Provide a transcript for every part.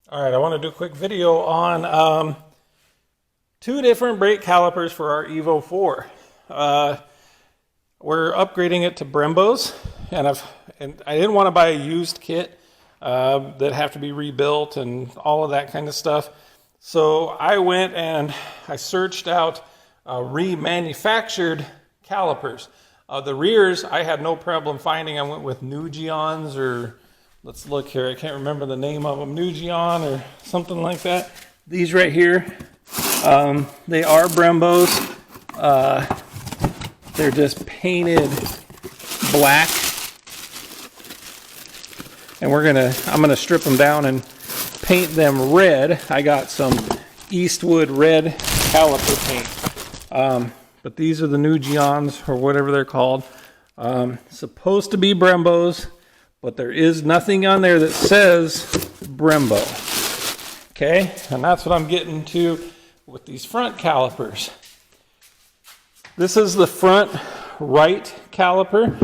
All right, I want to do a quick video on two different brake calipers for our Evo 4. We're upgrading it to Brembos, and I didn't want to buy a used kit that have to be rebuilt and all of that kind of stuff. So I went and I searched out remanufactured calipers. The rears I had no problem finding. I went with Nugions, or let's look here, I can't remember the name of them, Nugion or something like that. These right here, they are Brembos. They're just painted black. And I'm gonna strip them down and paint them red. I got some Eastwood red caliper paint. But these are the Nugions, or whatever they're called. Supposed to be Brembos, but there is nothing on there that says Brembo. Okay, and that's what I'm getting to with these front calipers. This is the front right caliper.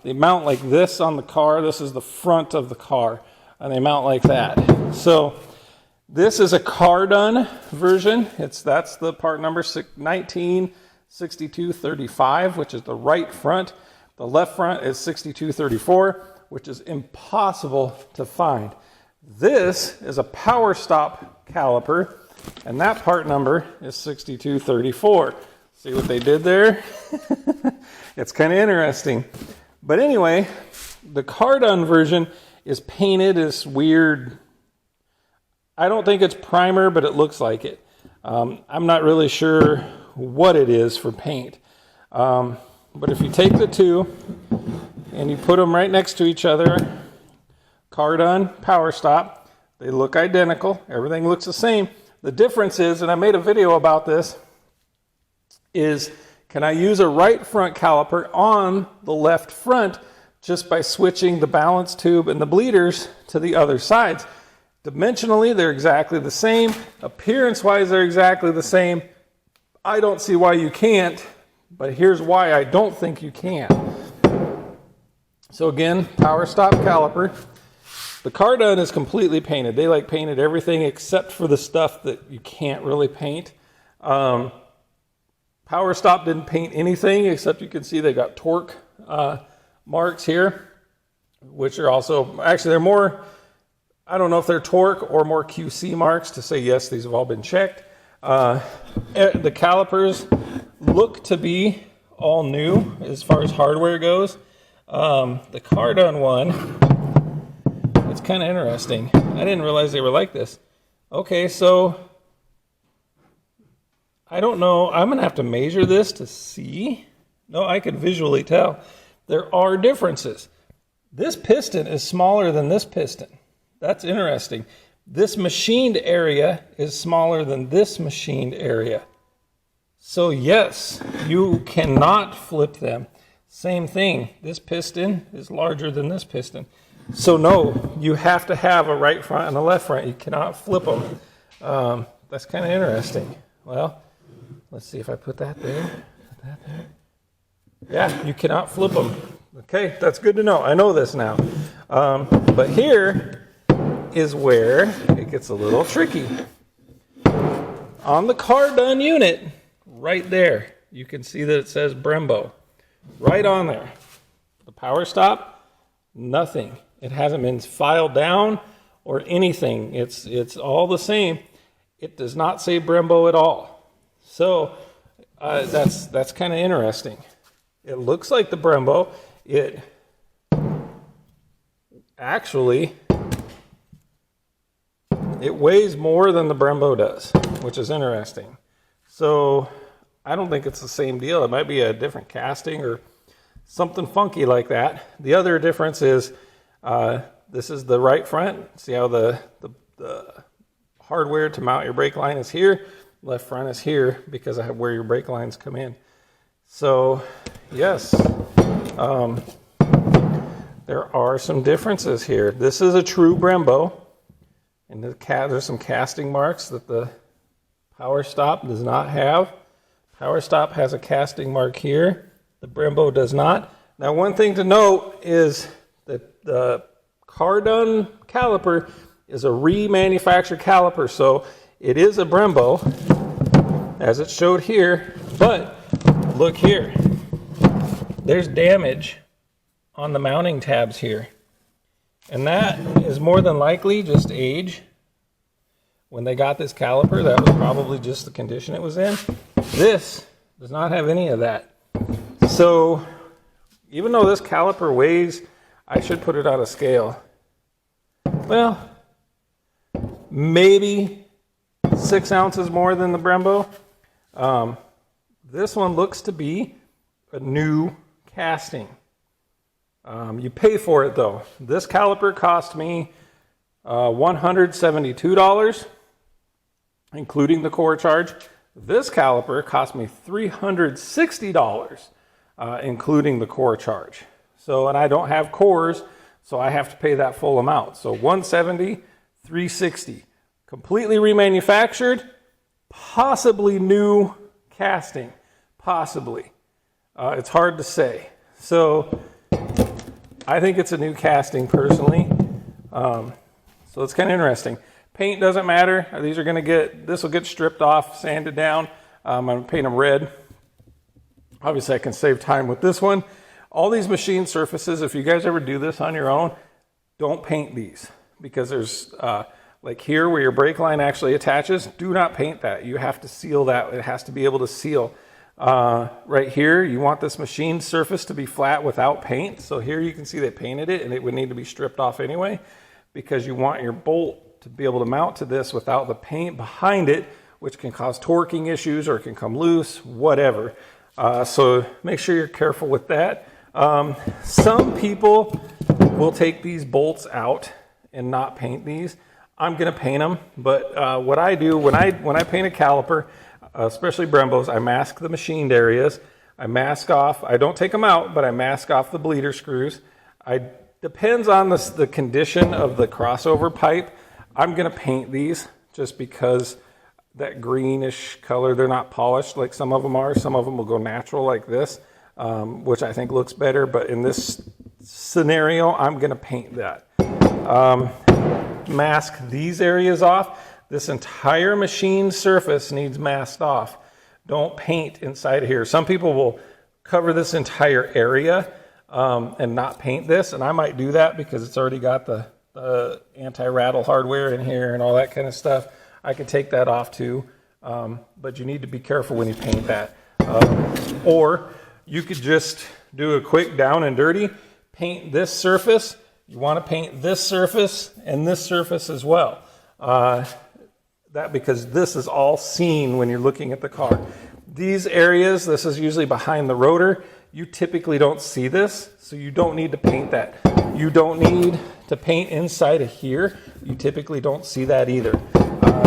They mount like this on the car. This is the front of the car, and they mount like that. So this is a car-done version. That's the part number 196235, which is the right front. The left front is 6234, which is impossible to find. This is a power stop caliper, and that part number is 6234. See what they did there? It's kind of interesting. But anyway, the car-done version is painted this weird, I don't think it's primer, but it looks like it. I'm not really sure what it is for paint. But if you take the two and you put them right next to each other, car done, power stop, they look identical. Everything looks the same. The difference is, and I made a video about this, is can I use a right front caliper on the left front just by switching the balance tube and the bleeders to the other sides? Dimensionally, they're exactly the same. Appearance-wise, they're exactly the same. I don't see why you can't, but here's why I don't think you can. So again, power stop caliper. The car done is completely painted. They painted everything except for the stuff that you can't really paint. Power stop didn't paint anything, except you can see they got torque marks here, which are also, actually they're more, I don't know if they're torque or more QC marks to say, yes, these have all been checked. The calipers look to be all new as far as hardware goes. The car done one, it's kind of interesting. I didn't realize they were like this. Okay, so I don't know. I'm going to have to measure this to see. No, I could visually tell. There are differences. This piston is smaller than this piston. That's interesting. This machined area is smaller than this machined area. So yes, you cannot flip them. Same thing. This piston is larger than this piston. So no, you have to have a right front and a left front. You cannot flip them. That's kind of interesting. Well, let's see if I put that there. Put that there. Yeah, you cannot flip them. Okay, that's good to know. I know this now. But here is where it gets a little tricky. On the car done unit, right there, you can see that it says Brembo. Right on there. The power stop, nothing. It hasn't been filed down or anything. It's all the same. It does not say Brembo at all. So that's kind of interesting. It looks like the Brembo. It actually, it weighs more than the Brembo does, which is interesting. So I don't think it's the same deal. It might be a different casting or something funky like that. The other difference is this is the right front. See how the hardware to mount your brake line is here. Left front is here because I have where your brake lines come in. So yes, there are some differences here. This is a true Brembo, and there's some casting marks that the power stop does not have. Power stop has a casting mark here. The Brembo does not. Now, one thing to note is that the car done caliper is a remanufactured caliper. So it is a Brembo, as it showed here, but look here. There's damage on the mounting tabs here. And that is more than likely just age. When they got this caliper, that was probably just the condition it was in. This does not have any of that. So even though this caliper weighs, I should put it on a scale. Well, maybe 6 ounces more than the Brembo. This one looks to be a new casting. You pay for it though. This caliper cost me $172, including the core charge. This caliper cost me $360, including the core charge. So, and I don't have cores, so I have to pay that full amount. So $170, $360. Completely remanufactured, possibly new casting, possibly. It's hard to say. So I think it's a new casting personally. So it's kind of interesting. Paint doesn't matter. These are going to this will get stripped off, sanded down. I'm going to paint them red. Obviously I can save time with this one. All these machine surfaces, if you guys ever do this on your own, don't paint these, because there's like here where your brake line actually attaches, do not paint that. You have to seal that. It has to be able to seal. Right here, you want this machine surface to be flat without paint. So here you can see they painted it, and it would need to be stripped off anyway, because you want your bolt to be able to mount to this without the paint behind it, which can cause torquing issues or it can come loose, whatever. So make sure you're careful with that. Some people will take these bolts out and not paint these. I'm going to paint them, but what I do when I paint a caliper, especially Brembos, I mask the machined areas. I mask off. I don't take them out, but I mask off the bleeder screws. Depends on the condition of the crossover pipe. I'm going to paint these just because that greenish color, they're not polished like some of them are. Some of them will go natural like this, which I think looks better. But in this scenario, I'm going to paint that. Mask these areas off. This entire machine surface needs masked off. Don't paint inside here. Some people will cover this entire area and not paint this, and I might do that because it's already got the anti-rattle hardware in here and all that kind of stuff. I could take that off too, but you need to be careful when you paint that. Or you could just do a quick down and dirty, paint this surface. You want to paint this surface and this surface as well. Because this is all seen when you're looking at the car. These areas, this is usually behind the rotor. You typically don't see this, so you don't need to paint that. You don't need to paint inside of here. You typically don't see that either.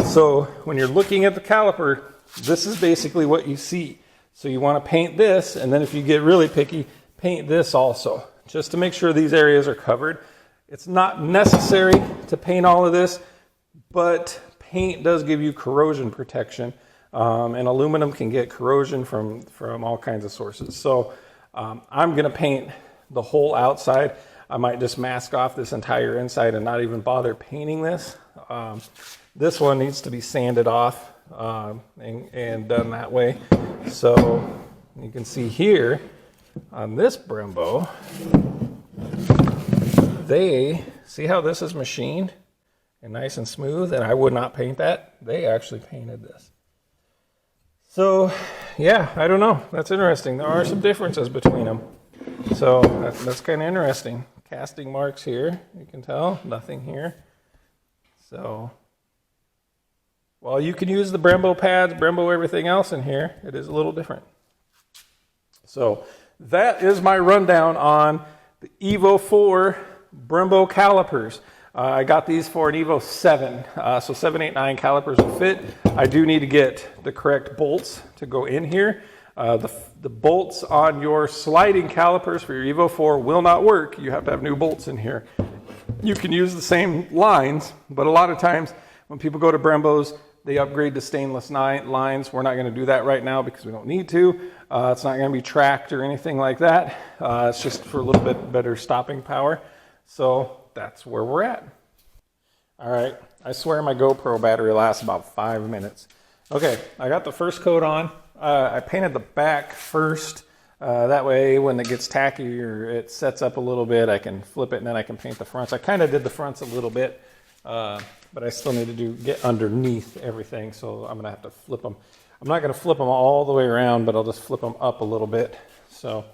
So when you're looking at the caliper, this is basically what you see. So you want to paint this, and then if you get really picky, paint this also, just to make sure these areas are covered. It's not necessary to paint all of this, but paint does give you corrosion protection, and aluminum can get corrosion from all kinds of sources. So I'm going to paint the whole outside. I might just mask off this entire inside and not even bother painting this. This one needs to be sanded off and done that way. So you can see here on this Brembo, see how this is machined and nice and smooth, and I would not paint that. They actually painted this. So yeah, I don't know. That's interesting. There are some differences between them. So that's kind of interesting. Casting marks here, you can tell, nothing here. So while you can use the Brembo pads, Brembo everything else in here, it is a little different. So that is my rundown on the Evo IV Brembo calipers. I got these for an Evo 7, so 7, 8, 9 calipers will fit. I do need to get the correct bolts to go in here. The bolts on your sliding calipers for your Evo 4 will not work. You have to have new bolts in here. You can use the same lines, but a lot of times when people go to Brembos, they upgrade to stainless lines. We're not going to do that right now because we don't need to. It's not going to be tracked or anything like that. It's just for a little bit better stopping power. So that's where we're at. All right, I swear my GoPro battery lasts about 5 minutes. Okay, I got the first coat on. I painted the back first. That way when it gets tacky or it sets up a little bit, I can flip it and then I can paint the fronts. I kind of did the fronts a little bit, but I still need to get underneath everything, so I'm gonna have to flip them. I'm not gonna flip them all the way around, but I'll just flip them up a little bit. So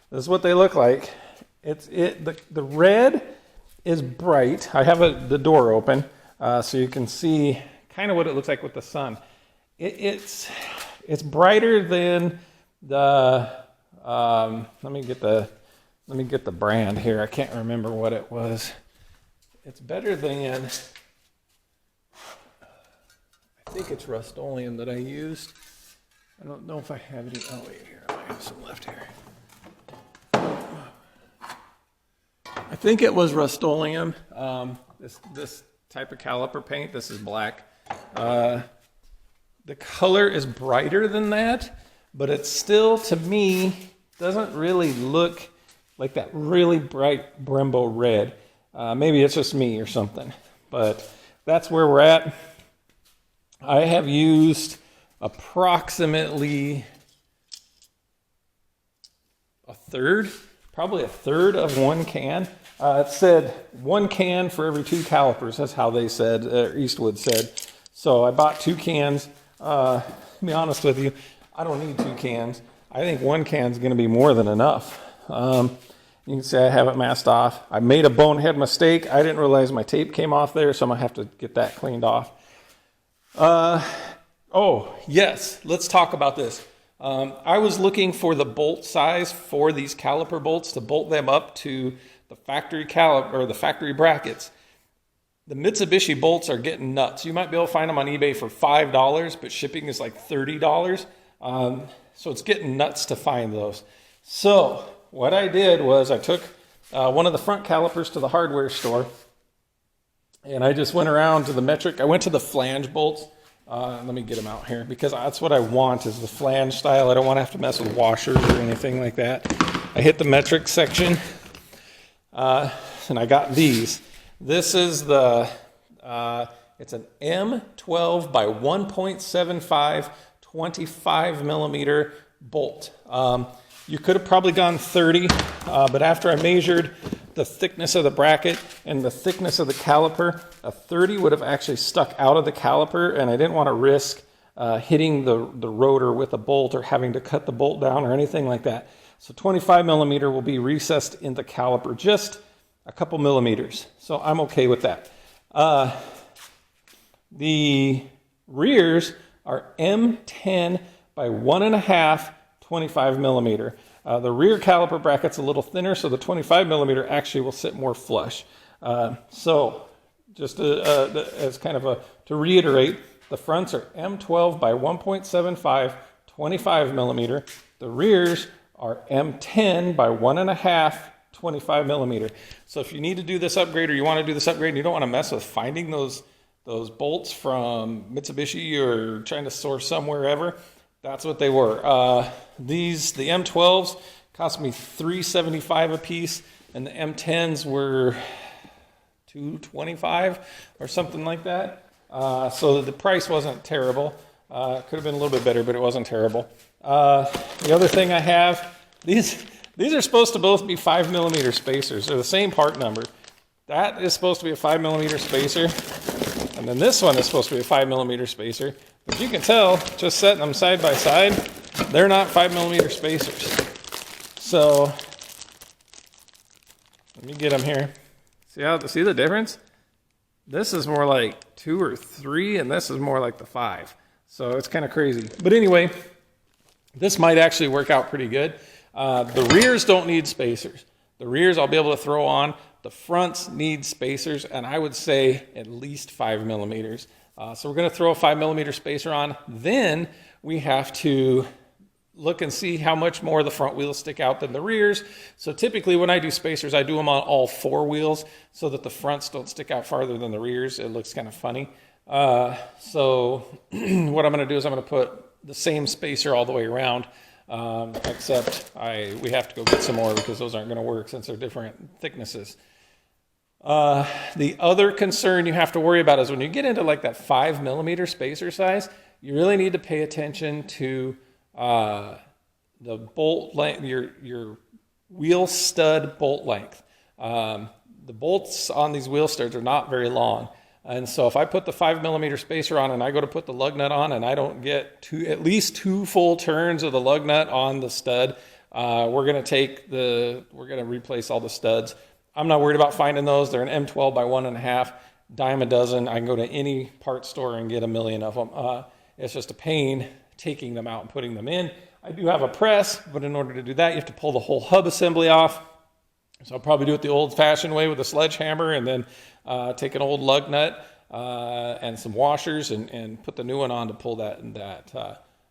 this is what they look like. The red is bright. I have the door open so you can see kind of what it looks like with the sun. It's brighter than the let me get the brand here. I can't remember what it was. It's better than, I think it's Rust-Oleum that I used. I don't know if I have any. Oh wait, here I have some left here. I think it was Rust-Oleum. This type of caliper paint. This is black. The color is brighter than that, but it still, to me, doesn't really look like that really bright Brembo red. Maybe it's just me or something, but that's where we're at. I have used approximately probably a third of one can. It said 1 can for every 2 calipers. That's how they said, Eastwood said. So I bought 2 cans. To be honest with you, I don't need 2 cans. I think 1 can is going to be more than enough. You can see I have it masked off. I made a bonehead mistake. I didn't realize my tape came off there, so I'm going to have to get that cleaned off. Oh, yes, let's talk about this. I was looking for the bolt size for these caliper bolts to bolt them up to the factory caliper or the factory brackets. The Mitsubishi bolts are getting nuts. You might be able to find them on eBay for $5, but shipping is like $30. So it's getting nuts to find those. So what I did was I took one of the front calipers to the hardware store, and I just went around to the metric. I went to the flange bolts. Let me get them out here because that's what I want is the flange style. I don't want to have to mess with washers or anything like that. I hit the metric section, and I got these. This is it's an M12 by 1.75 25 millimeter bolt. You could have probably gone 30, but after I measured the thickness of the bracket and the thickness of the caliper, a 30 would have actually stuck out of the caliper, and I didn't want to risk hitting the rotor with a bolt or having to cut the bolt down or anything like that. So 25 millimeter will be recessed in the caliper, just a couple millimeters. So I'm okay with that. The rears are M10 by 1.5 25 millimeter. The rear caliper bracket's a little thinner, so the 25 millimeter actually will sit more flush. So just as kind of to reiterate, the fronts are M12 by 1.75 25 millimeter. The rears are M10 by 1.5 25 millimeter. So if you need to do this upgrade or you want to do this upgrade and you don't want to mess with finding those bolts from Mitsubishi or trying to source somewhere ever, that's what they were. The M12s cost me $3.75 a piece, and the M10s were $2.25 or something like that. So the price wasn't terrible. Could have been a little bit better, but it wasn't terrible. The other thing I have, these are supposed to both be 5 millimeter spacers. They're the same part number. That is supposed to be a 5 millimeter spacer, and then this one is supposed to be a 5 millimeter spacer. But you can tell, just setting them side by side, they're not 5 millimeter spacers. So let me get them here. See the difference? This is more like 2 or 3, and this is more like the 5. So it's kind of crazy. But anyway, this might actually work out pretty good. The rears don't need spacers. The rears I'll be able to throw on. The fronts need spacers, and I would say at least 5 millimeters. So we're going to throw a 5 millimeter spacer on. Then we have to look and see how much more the front wheels stick out than the rears. So typically when I do spacers, I do them on all 4 wheels so that the fronts don't stick out farther than the rears. It looks kind of funny. So what I'm going to do is I'm going to put the same spacer all the way around, except we have to go get some more because those aren't going to work since they're different thicknesses. The other concern you have to worry about is when you get into like that 5mm spacer size, you really need to pay attention to the bolt length, your wheel stud bolt length. The bolts on these wheel studs are not very long. And so if I put the 5mm spacer on and I go to put the lug nut on and I don't get at least 2 full turns of the lug nut on the stud, we're going to replace all the studs. I'm not worried about finding those. They're an M12 by 1.5, dime a dozen. I can go to any parts store and get a million of them. It's just a pain taking them out and putting them in. I do have a press, but in order to do that, you have to pull the whole hub assembly off. So I'll probably do it the old-fashioned way with a sledgehammer and then take an old lug nut and some washers and put the new one on to pull that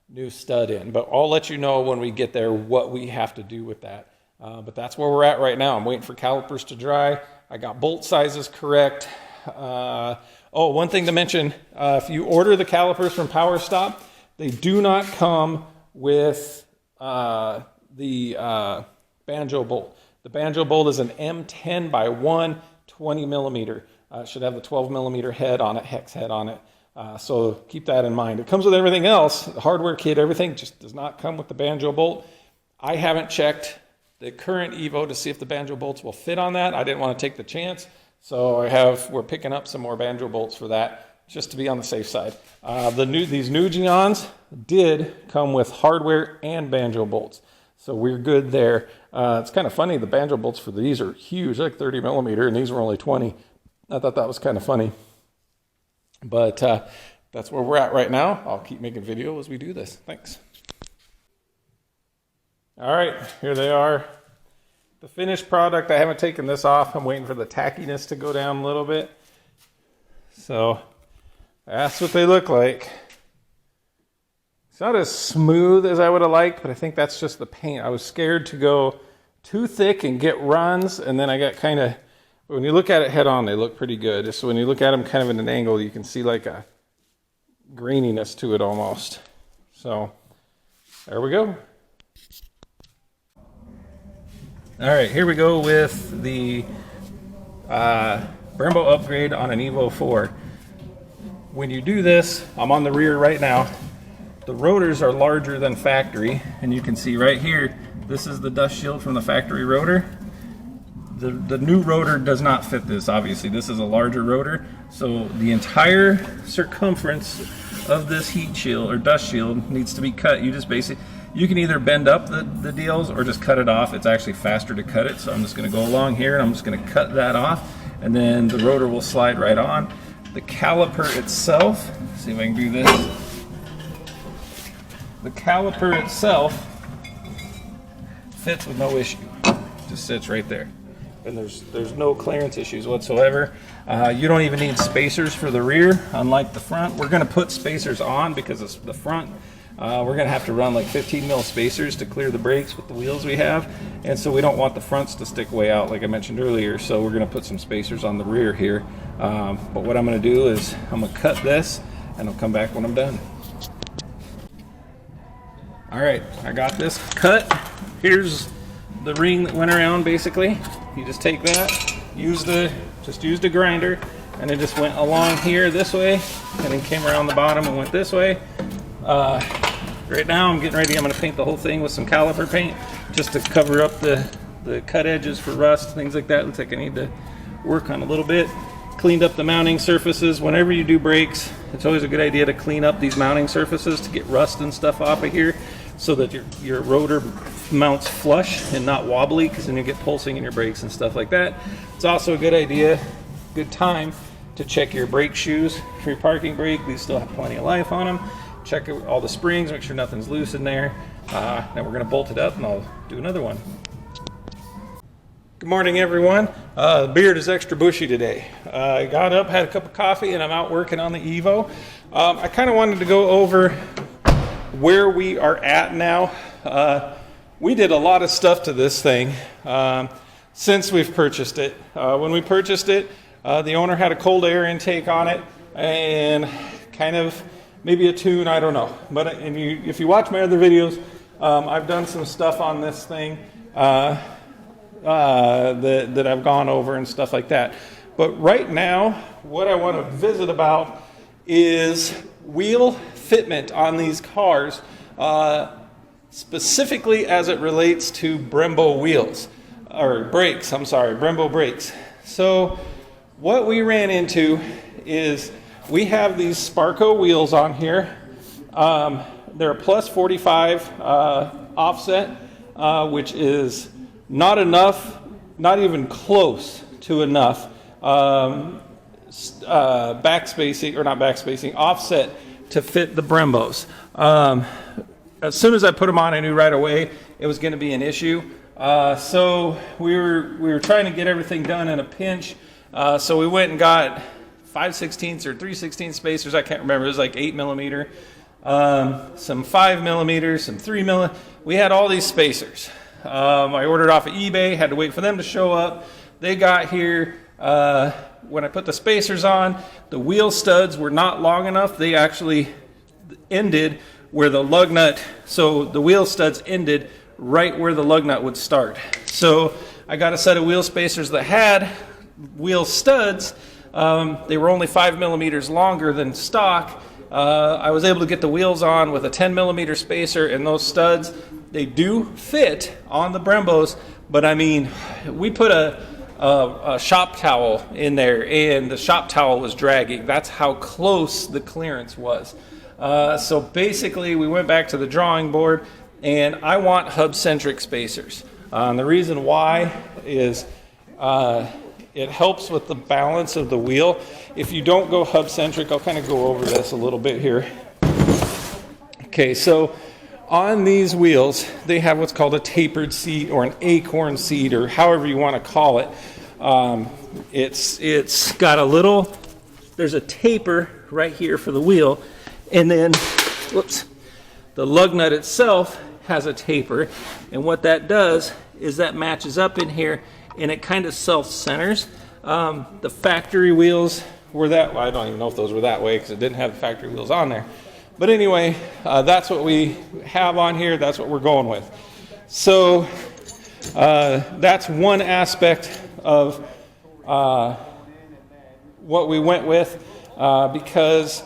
new stud in. But I'll let you know when we get there what we have to do with that. But that's where we're at right now. I'm waiting for calipers to dry. I got bolt sizes correct. One thing to mention, if you order the calipers from Power Stop, they do not come with the banjo bolt. The banjo bolt is an M10 by 1, 20mm. It should have the 12mm head on it, hex head on it. So keep that in mind. It comes with everything else, the hardware kit, everything, just does not come with the banjo bolt. I haven't checked the current Evo to see if the banjo bolts will fit on that. I didn't want to take the chance. So we're picking up some more banjo bolts for that, just to be on the safe side. These new Geons did come with hardware and banjo bolts. So we're good there. It's kind of funny, the banjo bolts for these are huge, like 30mm, and these were only 20. I thought that was kind of funny. But that's where we're at right now. I'll keep making video as we do this. Thanks. All right, here they are. The finished product. I haven't taken this off. I'm waiting for the tackiness to go down a little bit. So that's what they look like. It's not as smooth as I would have liked, but I think that's just the paint. I was scared to go too thick and get runs, and then I got kind of, when you look at it head on, they look pretty good. So when you look at them kind of in an angle, you can see like a graininess to it almost. So there we go. All right, here we go with the Brembo upgrade on an Evo 4. When you do this, I'm on the rear right now. The rotors are larger than factory, and you can see right here, this is the dust shield from the factory rotor. The new rotor does not fit this, obviously. This is a larger rotor, so the entire circumference of this heat shield or dust shield needs to be cut. You can either bend up the deals or just cut it off. It's actually faster to cut it, so I'm just going to go along here and I'm just going to cut that off, and then the rotor will slide right on. The caliper itself, let's see if I can do this. The caliper itself fits with no issue. Just sits right there. And there's no clearance issues whatsoever. You don't even need spacers for the rear, unlike the front. We're going to put spacers on because it's the front. We're going to have to run like 15mm spacers to clear the brakes with the wheels we have. And so we don't want the fronts to stick way out like I mentioned earlier. So we're going to put some spacers on the rear here. But what I'm going to do is I'm going to cut this and I'll come back when I'm done. All right, I got this cut. Here's the ring that went around basically. You just take that, just used a grinder, and it just went along here this way, and then came around the bottom and went this way. Right now I'm getting ready, I'm gonna paint the whole thing with some caliper paint, just to cover up the cut edges for rust, things like that. Looks like I need to work on a little bit. Cleaned up the mounting surfaces. Whenever you do brakes, it's always a good idea to clean up these mounting surfaces to get rust and stuff off of here, so that your rotor mounts flush and not wobbly, because then you get pulsing in your brakes and stuff like that. It's also a good idea, good time to check your brake shoes for your parking brake. These still have plenty of life on them. Check all the springs, make sure nothing's loose in there. Then we're going to bolt it up and I'll do another one. Good morning, everyone. The beard is extra bushy today. I got up, had a cup of coffee, and I'm out working on the Evo. I kind of wanted to go over where we are at now. We did a lot of stuff to this thing since we've purchased it. When we purchased it, the owner had a cold air intake on it and kind of maybe a tune, I don't know. But if you watch my other videos, I've done some stuff on this thing that I've gone over and stuff like that. But right now, what I want to visit about is wheel fitment on these cars, specifically as it relates to Brembo wheels, or brakes, I'm sorry, Brembo brakes. So what we ran into is we have these Sparco wheels on here. They're a plus 45 offset, which is not enough, not even close to enough backspacing, or not backspacing, offset to fit the Brembos. As soon as I put them on, I knew right away it was going to be an issue. So we were trying to get everything done in a pinch. So we went and got 5/16 or 3/16 spacers. I can't remember. It was like 8 millimeter, some 5 millimeters, some 3 millimeter. We had all these spacers. I ordered off of eBay. Had to wait for them to show up. They got here. When I put the spacers on, the wheel studs were not long enough. They actually ended where the lug nut, so the wheel studs ended right where the lug nut would start. So I got a set of wheel spacers that had wheel studs. They were only 5 millimeters longer than stock. I was able to get the wheels on with a 10 millimeter spacer, and those studs, they do fit on the Brembos, but I mean, we put a shop towel in there, and the shop towel was dragging. That's how close the clearance was. So basically, we went back to the drawing board, and I want hub-centric spacers. The reason why is it helps with the balance of the wheel. If you don't go hub-centric, I'll kind of go over this a little bit here. Okay, so on these wheels, they have what's called a tapered seat or an acorn seat, or however you want to call it. It's got a little, there's a taper right here for the wheel, and then, whoops, the lug nut itself has a taper, and what that does is that matches up in here, and it kind of self-centers. The factory wheels were that way. I don't even know if those were that way because it didn't have the factory wheels on there. But anyway, that's what we have on here. That's what we're going with. So that's one aspect of what we went with, because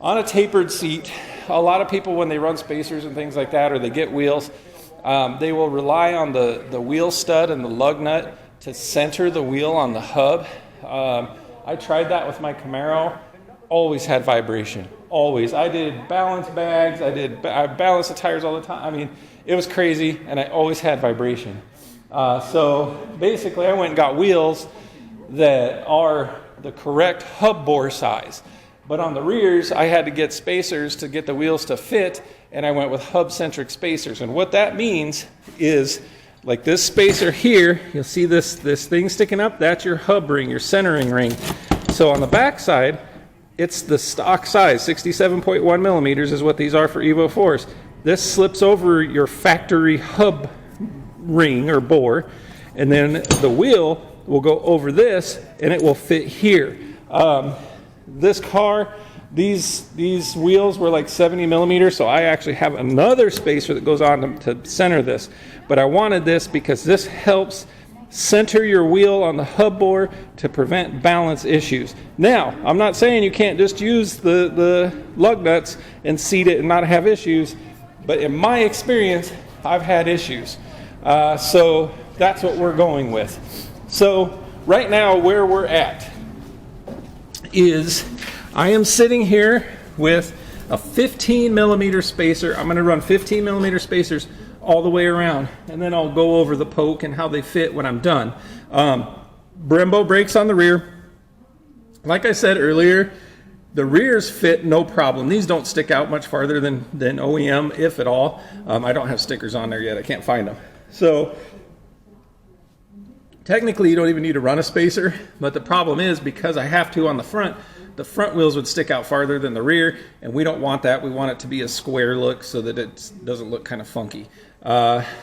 on a tapered seat, a lot of people, when they run spacers and things like that, or they get wheels, they will rely on the wheel stud and the lug nut to center the wheel on the hub. I tried that with my Camaro. Always had vibration. Always. I did balance bags. I balanced the tires all the time. I mean, it was crazy, and I always had vibration. So basically, I went and got wheels that are the correct hub bore size. But on the rears, I had to get spacers to get the wheels to fit, and I went with hub-centric spacers. And what that means is, like this spacer here, you'll see this thing sticking up, that's your hub ring, your centering ring. So on the back side, it's the stock size, 67.1 millimeters is what these are for Evo 4s. This slips over your factory hub ring or bore, and then the wheel will go over this, and it will fit here. This car, these wheels were like 70 millimeters, so I actually have another spacer that goes on to center this. But I wanted this because this helps center your wheel on the hub bore to prevent balance issues. Now, I'm not saying you can't just use the lug nuts and seat it and not have issues, but in my experience, I've had issues. So that's what we're going with. So right now, where we're at is I am sitting here with a 15 millimeter spacer. I'm going to run 15 millimeter spacers all the way around, and then I'll go over the poke and how they fit when I'm done. Brembo brakes on the rear. Like I said earlier, the rears fit no problem. These don't stick out much farther than OEM, if at all. I don't have stickers on there yet. I can't find them. So technically, you don't even need to run a spacer, but the problem is because I have to on the front wheels would stick out farther than the rear, and we don't want that. We want it to be a square look so that it doesn't look kind of funky.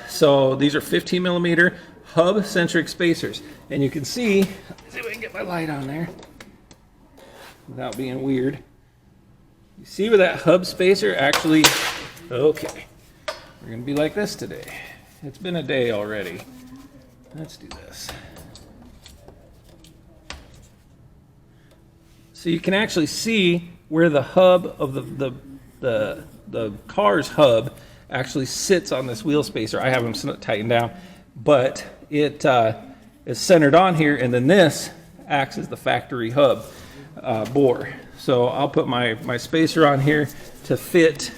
So these are 15 millimeter hub-centric spacers, and you can see, let's see if I can get my light on there without being weird. You see where that hub spacer actually, okay, we're gonna be like this today. It's been a day already. Let's do this. So you can actually see where the hub of the car's hub actually sits on this wheel spacer. I have them tightened down, but it is centered on here, and then this acts as the factory hub bore. So I'll put my spacer on here to fit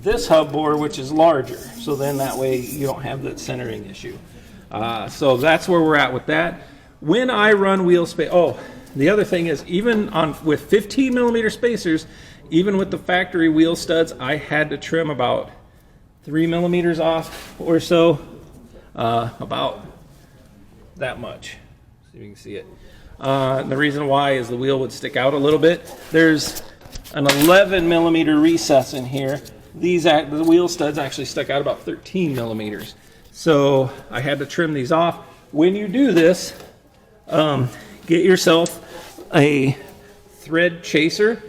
this hub bore, which is larger. So then that way you don't have that centering issue. So that's where we're at with that. When I run wheel space, the other thing is, even with 15 millimeter spacers, even with the factory wheel studs, I had to trim about 3 millimeters off or so, about that much. So you can see it. And the reason why is the wheel would stick out a little bit. There's an 11 millimeter recess in here. The wheel studs actually stuck out about 13 millimeters. So I had to trim these off. When you do this, get yourself a thread chaser,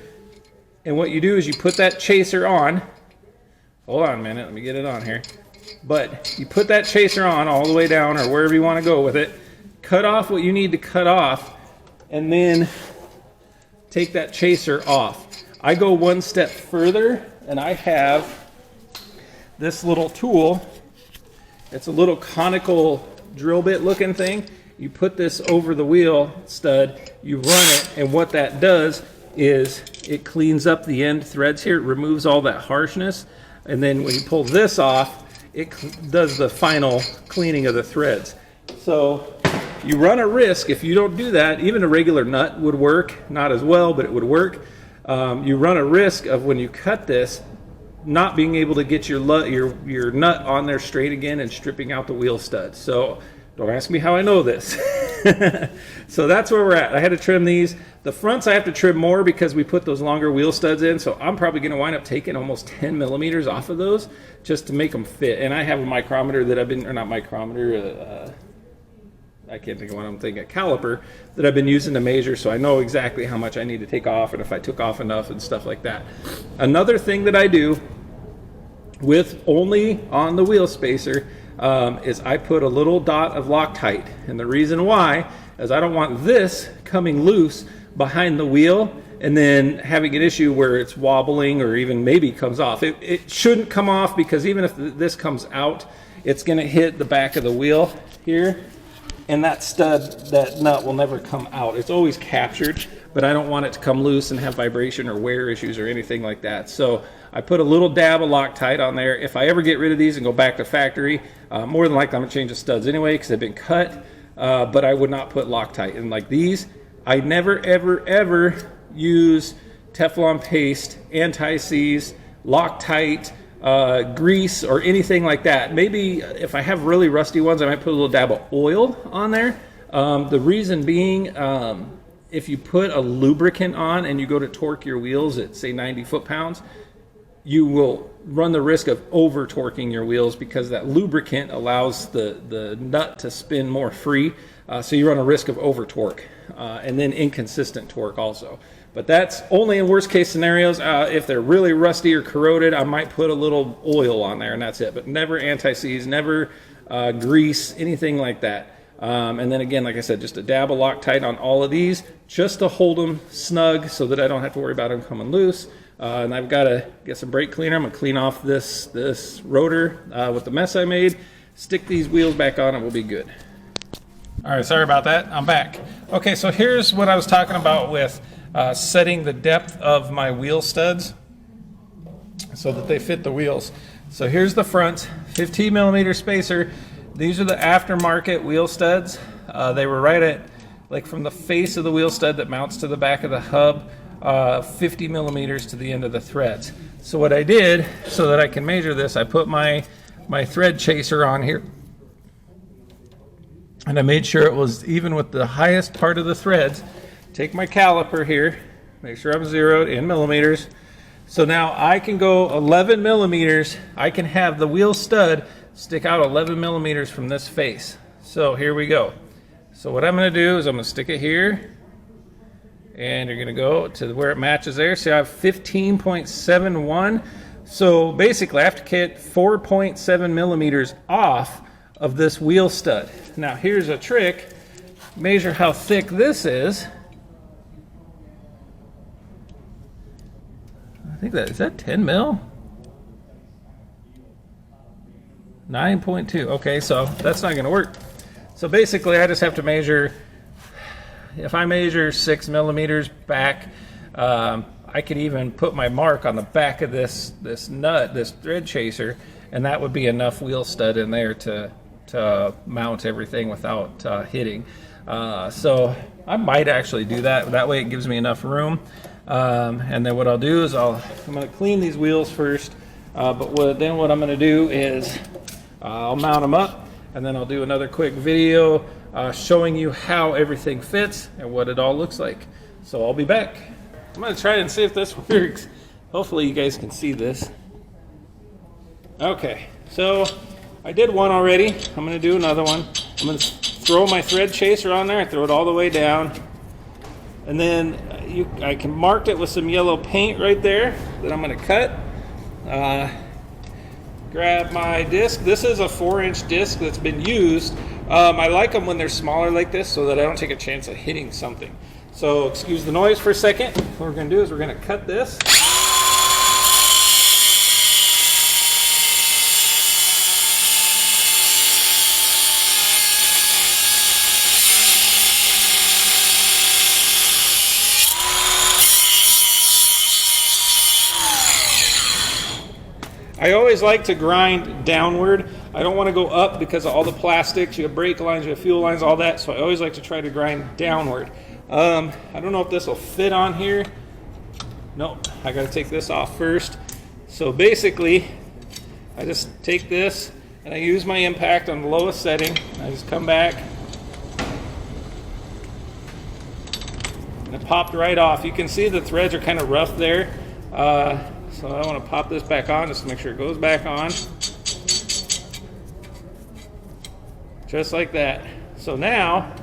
and what you do is you put that chaser on. Hold on a minute, let me get it on here. But you put that chaser on all the way down, or wherever you want to go with it. Cut off what you need to cut off, and then take that chaser off. I go one step further, and I have this little tool. It's a little conical drill bit looking thing. You put this over the wheel stud, you run it, and what that does is it cleans up the end threads here. It removes all that harshness, and then when you pull this off, it does the final cleaning of the threads. So you run a risk if you don't do that. Even a regular nut would work, not as well, but it would work. You run a risk of, when you cut this, not being able to get your nut on there straight again and stripping out the wheel stud. So don't ask me how I know this. So that's where we're at. I had to trim these. The fronts I have to trim more because we put those longer wheel studs in, so I'm probably going to wind up taking almost 10 millimeters off of those just to make them fit. And I have a micrometer that I've been, or not micrometer, I can't think of what I'm thinking, a caliper that I've been using to measure, so I know exactly how much I need to take off and if I took off enough and stuff like that. Another thing that I do with only on the wheel spacer is I put a little dot of Loctite, and the reason why is I don't want this coming loose behind the wheel and then having an issue where it's wobbling or even maybe comes off. It shouldn't come off, because even if this comes out, it's going to hit the back of the wheel here, and that stud, that nut will never come out. It's always captured, but I don't want it to come loose and have vibration or wear issues or anything like that. So I put a little dab of Loctite on there. If I ever get rid of these and go back to factory, more than likely I'm gonna change the studs anyway because they've been cut, but I would not put Loctite. And like these, I never, ever, ever use Teflon paste, anti-seize, Loctite, grease, or anything like that. Maybe if I have really rusty ones, I might put a little dab of oil on there. The reason being, if you put a lubricant on and you go to torque your wheels at, say, 90 foot-pounds, you will run the risk of over torquing your wheels because that lubricant allows the nut to spin more free. So you run a risk of over torque and then inconsistent torque also. But that's only in worst case scenarios. If they're really rusty or corroded, I might put a little oil on there and that's it. But never anti-seize, never grease, anything like that. And then again, like I said, just a dab of Loctite on all of these just to hold them snug so that I don't have to worry about them coming loose. And I've got to get some brake cleaner. I'm going to clean off this rotor with the mess I made, stick these wheels back on, and we'll be good. All right, sorry about that. I'm back. Okay, so here's what I was talking about with setting the depth of my wheel studs so that they fit the wheels. So here's the front, 15 millimeter spacer. These are the aftermarket wheel studs. They were right at, like from the face of the wheel stud that mounts to the back of the hub, 50 millimeters to the end of the threads. So what I did, so that I can measure this, I put my thread chaser on here. And I made sure it was even with the highest part of the threads. Take my caliper here, make sure I'm zeroed in millimeters. So now I can go 11 millimeters. I can have the wheel stud stick out 11 millimeters from this face. So here we go. So what I'm going to do is I'm going to stick it here, and you're going to go to where it matches there. See, I have 15.71. So basically I have to get 4.7 millimeters off of this wheel stud. Now here's a trick. Measure how thick this is. think that, is that 10 mil? 9.2, okay, so that's not gonna work. So basically I just have to measure, if I measure 6 millimeters back, I could even put my mark on the back of this nut, this thread chaser, and that would be enough wheel stud in there to mount everything without hitting. So I might actually do that. That way it gives me enough room. And then what I'll do is I'm going to clean these wheels first. But what I'm going to do is I'll mount them up, and then I'll do another quick video showing you how everything fits and what it all looks like. So I'll be back. I'm going to try and see if this works. Hopefully you guys can see this. Okay, so I did one already. I'm going to do another one. I'm going to throw my thread chaser on there, throw it all the way down, and then I can mark it with some yellow paint right there that I'm going to cut. Grab my disc. This is a 4-inch disc that's been used. I like them when they're smaller like this so that I don't take a chance of hitting something. So excuse the noise for a second. What we're going to do is we're going to cut this. I always like to grind downward. I don't want to go up because of all the plastics. You have brake lines, you have fuel lines, all that. So I always like to try to grind downward. I don't know if this will fit on here. Nope, I got to take this off first. So basically, I just take this and I use my impact on the lowest setting. I just come back and it popped right off. You can see the threads are kind of rough there. So I want to pop this back on just to make sure it goes back on. Just like that. So now,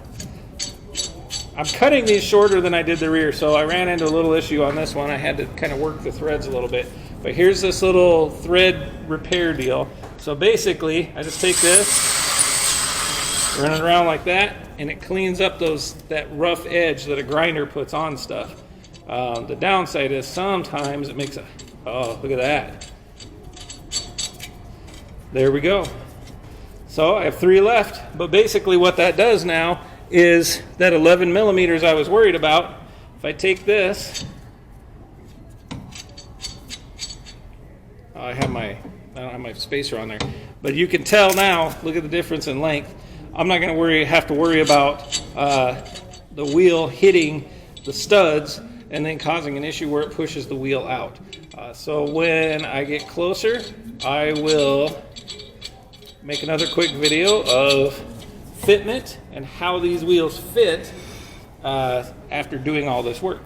I'm cutting these shorter than I did the rear, so I ran into a little issue on this one. I had to kind of work the threads a little bit. But here's this little thread repair deal. So basically, I just take this, run it around like that, and it cleans up that rough edge that a grinder puts on stuff. The downside is sometimes it makes a, oh, look at that. There we go. So I have 3 left, but basically what that does now is that 11 millimeters I was worried about. If I take this, I don't have my spacer on there, but you can tell now, look at the difference in length. I'm not going to have to worry about the wheel hitting the studs and then causing an issue where it pushes the wheel out. So when I get closer, I will make another quick video of fitment and how these wheels fit after doing all this work.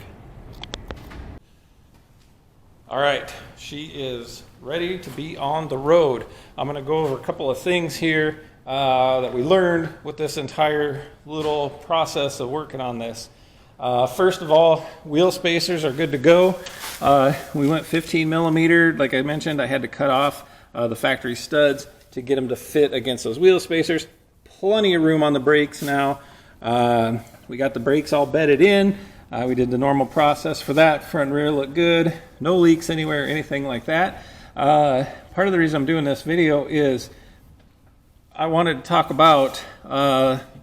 All right, she is ready to be on the road. I'm going to go over a couple of things here that we learned with this entire little process of working on this. First of all, wheel spacers are good to go. We went 15 millimeter. Like I mentioned, I had to cut off the factory studs to get them to fit against those wheel spacers. Plenty of room on the brakes now. We got the brakes all bedded in. We did the normal process for that. Front and rear look good. No leaks anywhere, anything like that. Part of the reason I'm doing this video is I wanted to talk about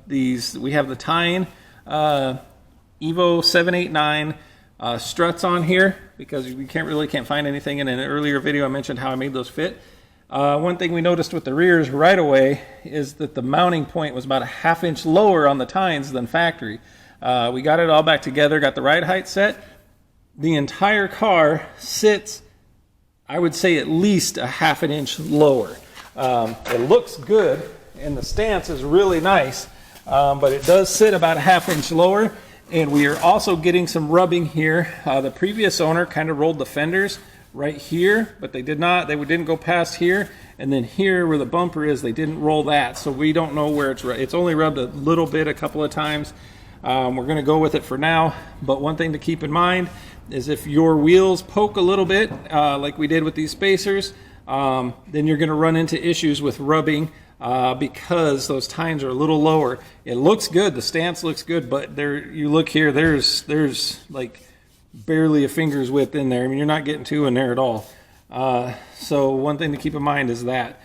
these. We have the Tyne Evo 789 struts on here because we can't find anything. In an earlier video I mentioned how I made those fit. One thing we noticed with the rears right away is that the mounting point was about a ½ inch lower on the Tynes than factory. We got it all back together, got the ride height set. The entire car sits, I would say, at least a ½ inch lower. It looks good and the stance is really nice, but it does sit about a ½ inch lower. And we are also getting some rubbing here. The previous owner kind of rolled the fenders right here, but they didn't go past here. And then here where the bumper is, they didn't roll that. So we don't know where it's only rubbed a little bit a couple of times. We're gonna go with it for now. But one thing to keep in mind is if your wheels poke a little bit, like we did with these spacers, then you're gonna run into issues with rubbing because those tines are a little lower. It looks good, the stance looks good, but there, you look here, there's like barely a finger's width in there. I mean, you're not getting two in there at all. So one thing to keep in mind is that.